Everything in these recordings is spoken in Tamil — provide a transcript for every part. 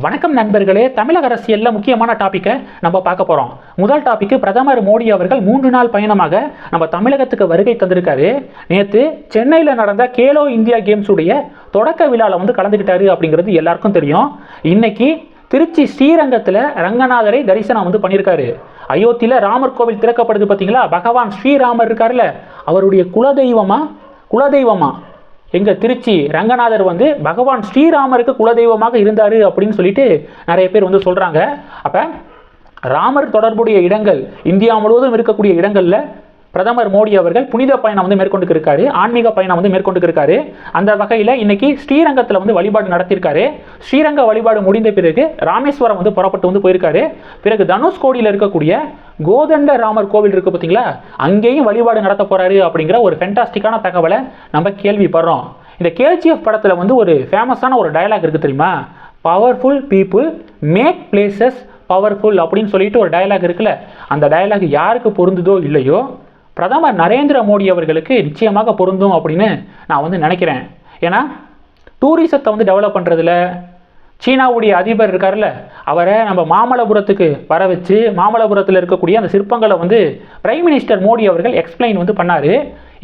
வணக்கம் நண்பர்களே. தமிழக அரசியலில் முக்கியமான டாப்பிக்கை நம்ம பார்க்க போகிறோம். முதல் டாபிக், பிரதமர் மோடி அவர்கள் 3 நாள் பயணமாக நம்ம தமிழகத்துக்கு வருகை தந்திருக்காரு. நேற்று சென்னையில் நடந்த கேலோ இந்தியா கேம்ஸ் உடைய தொடக்க விழாவில் கலந்துக்கிட்டாரு அப்படிங்கிறது எல்லாருக்கும் தெரியும். இன்னைக்கு திருச்சி ஸ்ரீரங்கத்தில் ரங்கநாதரை தரிசனம் பண்ணியிருக்காரு. அயோத்தியில் ராமர் கோவில் திறக்கப்படுது பார்த்தீங்களா, பகவான் ஸ்ரீராமர் இருக்கார்ல, அவருடைய குலதெய்வமா எங்கள் திருச்சி ரங்கநாதர் பகவான் ஸ்ரீராமருக்கு குலதெய்வமாக இருந்தார் அப்படின்னு சொல்லிட்டு நிறைய பேர் சொல்கிறாங்க. அப்போ ராமர் தொடர்புடைய இடங்கள் இந்தியா முழுவதும் இருக்கக்கூடிய இடங்களில் பிரதமர் மோடி அவர்கள் புனித பயணம் மேற்கொண்டு இருக்காரு, ஆன்மீக பயணம் மேற்கொண்டு இருக்காரு. அந்த வகையில் இன்னைக்கு ஸ்ரீரங்கத்தில் வழிபாடு நடத்தியிருக்காரு. ஸ்ரீரங்க வழிபாடு முடிந்த பிறகு ராமேஸ்வரம் புறப்பட்டு போயிருக்காரு. பிறகு தனுஷ்கோடியில் இருக்கக்கூடிய கோதண்ட ராமர் கோவில் இருக்கு பார்த்தீங்களா, அங்கேயும் வழிபாடு நடத்த போறாரு அப்படிங்கிற ஒரு ஃபென்டாஸ்டிக்கான தகவலை நம்ம கேள்விப்படுறோம். இந்த கேஜிஎஃப் படத்தில் ஒரு ஃபேமஸான ஒரு டயலாக் இருக்கு தெரியுமா, powerful people make places powerful அப்படின்னு சொல்லிட்டு ஒரு டயலாக் இருக்குல்ல. அந்த டயலாக் யாருக்கு பொருந்துதோ இல்லையோ பிரதமர் நரேந்திர மோடி அவர்களுக்கு நிச்சயமாக பொருந்தும் அப்படின்னு நான் நினைக்கிறேன். ஏன்னா டூரிசத்தை டெவலப் பண்ணுறதுல சீனாவுடைய அதிபர் இருக்கார்ல, அவரை நம்ம மாமல்லபுரத்துக்கு வர வச்சு மாமல்லபுரத்தில் இருக்கக்கூடிய அந்த சிற்பங்களை பிரைம் மினிஸ்டர் மோடி அவர்கள் எக்ஸ்பிளைன் பண்ணார்.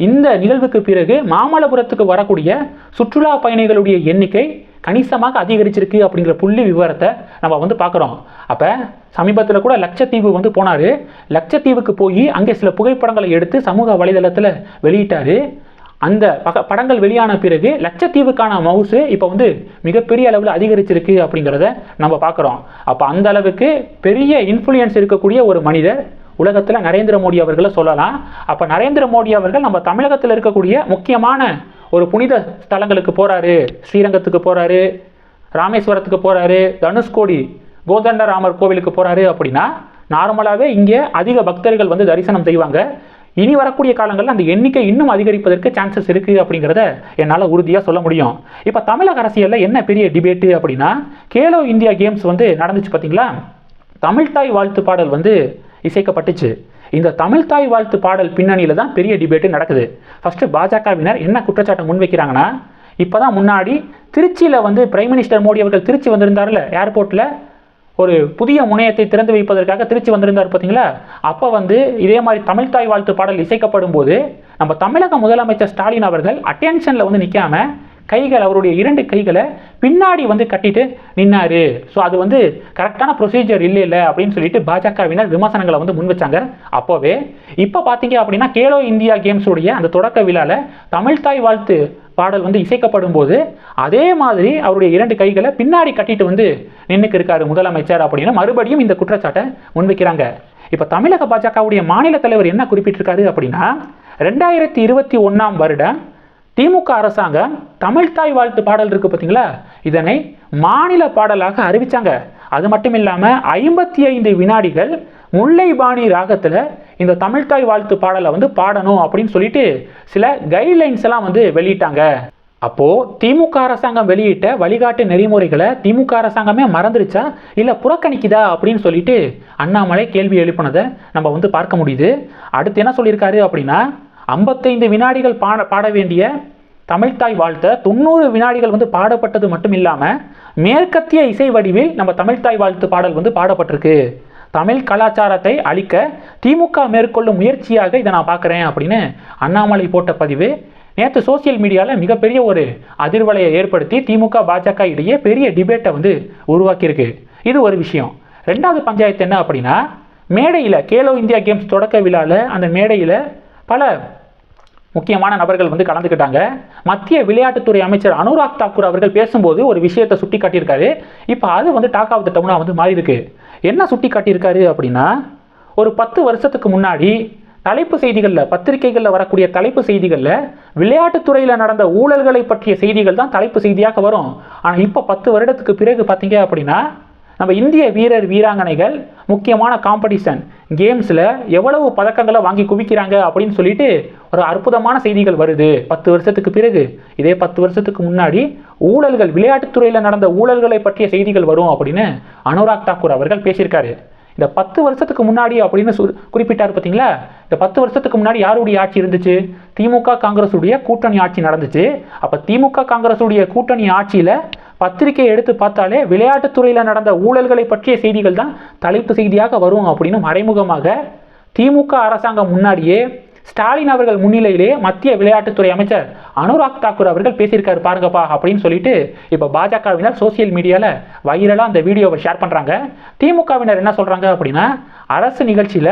இந்த நிகழ்வுக்கு பிறகு மாமல்லபுரத்துக்கு வரக்கூடிய சுற்றுலா பயணிகளுடைய எண்ணிக்கை கணிசமாக அதிகரிச்சிருக்கு அப்படிங்கிற புள்ளி விவரத்தை நம்ம பார்க்குறோம். அப்போ சமீபத்தில் கூட லட்சத்தீவு போனார். லட்சத்தீவுக்கு போய் அங்கே சில புகைப்படங்களை எடுத்து சமூக வலைதளத்தில் வெளியிட்டார். அந்த படங்கள் வெளியான பிறகு லட்சத்தீவுக்கான மவுசு இப்போ மிகப்பெரிய அளவில் அதிகரிச்சிருக்கு அப்படிங்கிறத நம்ம பார்க்குறோம். அப்போ அந்த அளவுக்கு பெரிய இன்ஃப்ளூயன்ஸ் இருக்கக்கூடிய ஒரு மனிதர் உலகத்தில் நரேந்திர மோடி அவர்களை சொல்லலாம். அப்போ நரேந்திர மோடி அவர்கள் நம்ம தமிழகத்தில் இருக்கக்கூடிய முக்கியமான ஒரு புனித ஸ்தலங்களுக்கு போகிறாரு, ஸ்ரீரங்கத்துக்கு போகிறாரு, ராமேஸ்வரத்துக்கு போகிறாரு, தனுஷ்கோடி கோதண்ட ராமர் கோவிலுக்கு போகிறாரு அப்படின்னா நார்மலாகவே இங்கே அதிக பக்தர்கள் தரிசனம் செய்வாங்க. இனி வரக்கூடிய காலங்களில் அந்த எண்ணிக்கை இன்னும் அதிகரிப்பதற்கு சான்சஸ் இருக்குது அப்படிங்கிறத என்னால் உறுதியாக சொல்ல முடியும். இப்போ தமிழக அரசியலில் என்ன பெரிய டிபேட்டு அப்படின்னா, கேலோ இந்தியா கேம்ஸ் நடந்துச்சு பார்த்தீங்களா, தமிழ்தாய் வாழ்த்து பாடல் இசைக்கப்பட்டுச்சு. இந்த தமிழ்தாய் வாழ்த்து பாடல் பின்னணியில் தான் பெரிய டிபேட்டு நடக்குது. ஃபஸ்ட்டு பாஜகவினர் என்ன குற்றச்சாட்டை முன்வைக்கிறாங்கன்னா, இப்போ தான் முன்னாடி திருச்சியில் பிரைம் மினிஸ்டர் மோடி அவர்கள் திருச்சி வந்திருந்தார்ல, ஏர்போர்ட்டில் ஒரு புதிய முனையத்தை திறந்து வைப்பதற்காக திருச்சி வந்திருந்தார் பார்த்தீங்களா, அப்போ இதே மாதிரி தமிழ்தாய் வாழ்த்து பாடல் இசைக்கப்படும் போது நம்ம தமிழக முதலமைச்சர் ஸ்டாலின் அவர்கள் அட்டென்ஷனில் நிற்காம அவருடைய 2 கைகளை பின்னாடி கட்டிட்டு நின்னாரு. ஸோ அது கரெக்டான ப்ரொசீஜர் இல்லை அப்படின்னு சொல்லிட்டு பாஜகவினர் விமர்சனங்களை முன் வச்சாங்க. அப்போவே இப்போ பார்த்தீங்க அப்படின்னா கேலோ இந்தியா கேம்ஸ் உடைய அந்த தொடக்க விழாவில் தமிழ்தாய் வாழ்த்து பாடல் இசைக்கப்படும் போது அதே மாதிரி அவருடைய 2 கைகளை பின்னாடி கட்டிட்டு நின்றுக்கு இருக்காரு முதலமைச்சர் அப்படின்னு மறுபடியும் இந்த குற்றச்சாட்டை முன்வைக்கிறாங்க. இப்போ தமிழக பாஜகவுடைய மாநில தலைவர் என்ன குறிப்பிட்டிருக்காரு அப்படின்னா, 2021ஆம் வருடம் திமுக அரசாங்கம் தமிழ்தாய் வாழ்த்து பாடல் இருக்கு பார்த்தீங்களா, இதனை மாநில பாடலாக அறிவிச்சாங்க. அது மட்டும் இல்லாமல் 55 வினாடிகள் முல்லைபாணி ராகத்தில் இந்த தமிழ்தாய் வாழ்த்து பாடலை பாடணும் அப்படின்னு சொல்லிட்டு சில கைட்லைன்ஸ் எல்லாம் வெளியிட்டாங்க. அப்போது திமுக அரசாங்கம் வெளியிட்ட வழிகாட்டு நெறிமுறைகளை திமுக அரசாங்கமே மறந்துருச்சா இல்லை புறக்கணிக்குதா அப்படின்னு சொல்லிட்டு அண்ணாமலை கேள்வி எழுப்பினதை நம்ம பார்க்க முடியுது. அடுத்து என்ன சொல்லியிருக்காரு அப்படின்னா, 55 வினாடிகள் பாட வேண்டிய தமிழ்தாய் வாழ்த்த 90 வினாடிகள் பாடப்பட்டது மட்டும் இல்லாமல் மேற்கத்திய இசை வடிவில் நம்ம தமிழ்தாய் வாழ்த்து பாடல் பாடப்பட்டிருக்கு. தமிழ் கலாச்சாரத்தை அழிக்க திமுக மேற்கொள்ளும் முயற்சியாக இதை நான் பார்க்குறேன் அப்படின்னு அண்ணாமலை போட்ட பதிவு நேற்று சோசியல் மீடியாவில் மிகப்பெரிய ஒரு அதிர்வலையை ஏற்படுத்தி திமுக பாஜக இடையே பெரிய டிபேட்டை உருவாக்கியிருக்கு. இது ஒரு விஷயம். 2வது பஞ்சாயத்து என்ன அப்படின்னா, மேடையில் கேலோ இந்தியா கேம்ஸ் தொடக்க விழாவில் அந்த மேடையில் பல முக்கியமான நபர்கள் கலந்துக்கிட்டாங்க. மத்திய விளையாட்டுத்துறை அமைச்சர் அனுராக் தாக்கூர் அவர்கள் பேசும்போது ஒரு விஷயத்தை சுட்டி காட்டியிருக்காரு. இப்போ அது டாக் ஆஃப் த டவுனாக மாறி இருக்கு. என்ன சுட்டி காட்டியிருக்காரு அப்படின்னா, ஒரு 10 வருஷத்துக்கு முன்னாடி தலைப்பு செய்திகளில் பத்திரிகைகளில் வரக்கூடிய தலைப்பு செய்திகளில் விளையாட்டுத்துறையில் நடந்த ஊழல்களை பற்றிய செய்திகள் தான் தலைப்பு செய்தியாக வரும். ஆனால் இப்போ 10 வருடத்துக்கு பிறகு பார்த்தீங்க அப்படின்னா நம்ம இந்திய வீரர் வீராங்கனைகள் முக்கியமான காம்படிஷன் கேம்ஸில் எவ்வளவு பதக்கங்களை வாங்கி குவிக்கிறாங்க அப்படின்னு சொல்லிட்டு ஒரு அற்புதமான செய்திகள் வருது 10 வருஷத்துக்கு பிறகு. இதே 10 வருஷத்துக்கு முன்னாடி ஊழல்கள் விளையாட்டுத்துறையில் நடந்த ஊழல்களை பற்றிய செய்திகள் வரும் அப்படின்னு அனுராக் தாக்கூர் அவர்கள் பேசியிருக்காரு. இந்த 10 வருஷத்துக்கு முன்னாடி அப்படின்னு குறிப்பிட்டார் பார்த்தீங்களா, இந்த 10 வருஷத்துக்கு முன்னாடி யாருடைய ஆட்சி இருந்துச்சு, திமுக காங்கிரஸுடைய கூட்டணி ஆட்சி நடந்துச்சு. அப்போ திமுக காங்கிரஸுடைய கூட்டணி ஆட்சியில் பத்திரிகை எடுத்து பார்த்தாலே விளையாட்டுத்துறையில் நடந்த ஊழல்களை பற்றிய செய்திகள் தான் தலைப்பு செய்தியாக வரும் அப்படின்னு மறைமுகமாக திமுக அரசாங்கம் முன்னாடியே ஸ்டாலின் அவர்கள் முன்னிலையிலே மத்திய விளையாட்டுத்துறை அமைச்சர் அனுராக் தாக்கூர் அவர்கள் பேசியிருக்காரு பாருங்கப்பா அப்படின்னு சொல்லிட்டு இப்போ பாஜகவினர் சோசியல் மீடியாவில் வைரலாக அந்த வீடியோவை ஷேர் பண்ணுறாங்க. திமுகவினர் என்ன சொல்கிறாங்க அப்படின்னா, அரசு நிகழ்ச்சியில்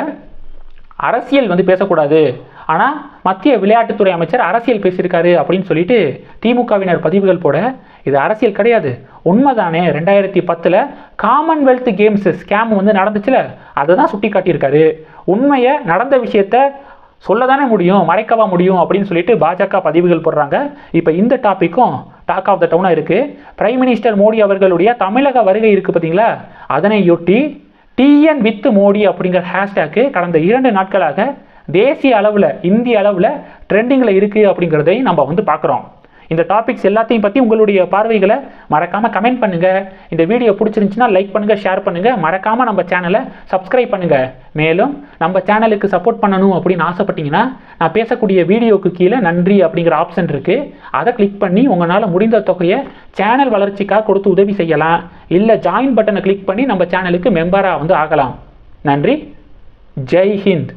அரசியல் பேசக்கூடாது, ஆனால் மத்திய விளையாட்டுத்துறை அமைச்சர் அரசியல் பேசியிருக்காரு அப்படின்னு சொல்லிட்டு திமுகவினர் பதிவுகள் போட, இது அரசியல் கிடையாது, உண்மைதானே 2010 காமன்வெல்த் கேம்ஸ் ஸ்கேம் நடந்துச்சுல, அதை தான் சுட்டி காட்டியிருக்காரு. உண்மையை நடந்த விஷயத்த சொல்லதானே முடியும், மறைக்கவா முடியும் அப்படின்னு சொல்லிட்டு பாஜக பதிவுகள் போடுறாங்க. இப்போ இந்த டாப்பிக்கும் டாக் ஆஃப் த டவுனாக இருக்குது. பிரைம் மினிஸ்டர் மோடி அவர்களுடைய தமிழக வருகை இருக்குது பார்த்தீங்களா, அதனையொட்டி டிஎன் வித் மோடி அப்படிங்கிற ஹேஷ்டேக்கு கடந்த 2 நாட்களாக தேசிய அளவில் இந்திய அளவில் ட்ரெண்டிங்கில் இருக்குது அப்படிங்கிறதை நம்ம பார்க்குறோம். இந்த டாபிக்ஸ் எல்லாத்தையும் பற்றி உங்களுடைய பார்வைகளை மறக்காமல் கமெண்ட் பண்ணுங்கள். இந்த வீடியோ பிடிச்சிருந்துச்சுன்னா லைக் பண்ணுங்கள், ஷேர் பண்ணுங்கள், மறக்காமல் நம்ம சேனலை சப்ஸ்கிரைப் பண்ணுங்கள். மேலும் நம்ம சேனலுக்கு சப்போர்ட் பண்ணணும் அப்படின்னு ஆசைப்பட்டீங்கன்னா நான் பேசக்கூடிய வீடியோக்கு கீழே நன்றி அப்படிங்கிற ஆப்ஷன் இருக்குது, அதை கிளிக் பண்ணி உங்களால் முடிந்த தொகையை சேனல் வளர்ச்சிக்காக கொடுத்து உதவி செய்யலாம். இல்லை ஜாயின் பட்டனை கிளிக் பண்ணி நம்ம சேனலுக்கு மெம்பராக ஆகலாம். நன்றி. ஜெய் ஹிந்த்.